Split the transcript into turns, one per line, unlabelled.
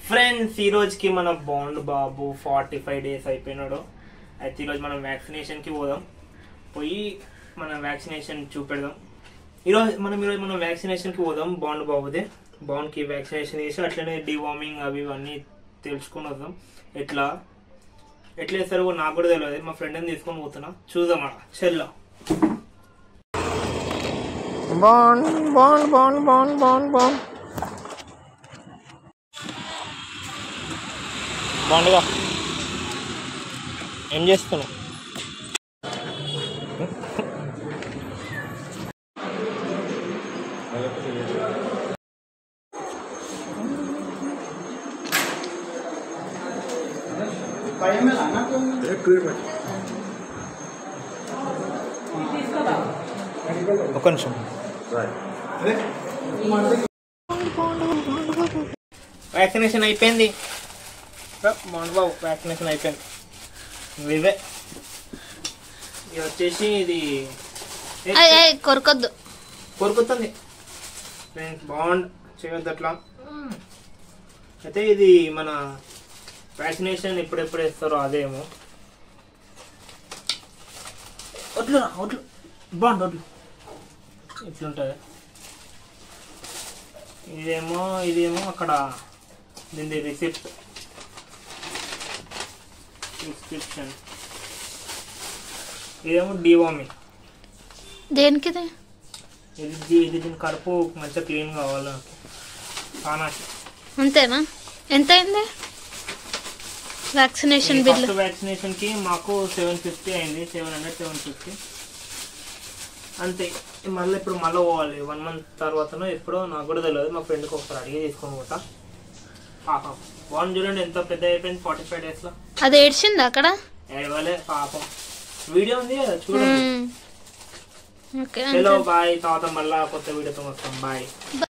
Friends, ఈ రోజుకి మన బాండ్ బాబు 45 days అయిపోయినాడు. అయితే ఈరోజు మనం వ్యాక్సినేషన్కి పోదాం. పోయి మన వ్యాక్సినేషన్ చూపెడదాం. ఈరోజు మనం వ్యాక్సినేషన్కి పోదాం. బాండ్ బాబుదే. బాండ్కి వ్యాక్సినేషన్ చేసి అట్లనే డివార్మింగ్ అవి ఇవన్నీ తెలుసుకొని వద్దాం. ఎట్లా వేస్తారో నాకు కూడా తెలియదు. మా ఫ్రెండ్ని తీసుకొని పోతున్నా, చూద్దాం. చెల్లో బాండ్ బాండ్ బాండ్ బాండ్ బాండ్ బాండ్ బాండ్గా ఏం చేస్తున్నావు? ఒక నిమిషం. వ్యాక్సినేషన్ అయిపోయింది. బాండ్ బాబు వ్యాక్సినేషన్ అయిపోయింది. ఇవే ఇది వచ్చేసి ఇది కొరుకుతుంది. బాండ్ చేయొద్దు అట్లా. అయితే ఇది మన వ్యాక్సినేషన్ ఎప్పుడెప్పుడు వేస్తారో అదేమో. వడ్లు బాండ్ వడ్లు ఇట్లుంటుంది. ఇదేమో అక్కడ దీని ప్రిస్క్రిప్షన్. ఇదేమో డివార్మింగ్.
దేనికి?
ఇది దీని కడుపు మంచిగా క్లీన్ కావాలి కానాకి.
అంతేనా? ఎంత అయింది వ్యాక్సినేషన్ బిల్?
ఫస్ట్ వ్యాక్సినేషన్ కి మాకు 750 అయింది. 750 అంతే. మళ్ళీ ఇప్పుడు పోవాలి 1 month తర్వాతనో ఎప్పుడో, నాకు కూడా తెలియదు. మా ఫ్రెండ్కి ఒకసారి అడిగి తీసుకొని పోతా. పాపం బాండ్ చూడండి ఎంత పెద్ద అయిపోయింది 45 days లో.
అది ఏడ్చింది అక్కడ?
ఏడవలే పాపం. వీడియో ఉంది కదా చూడండి. Hello bye. తర్వాత మళ్ళీ కొత్త వీడియోతో వస్తాం. బాయ్.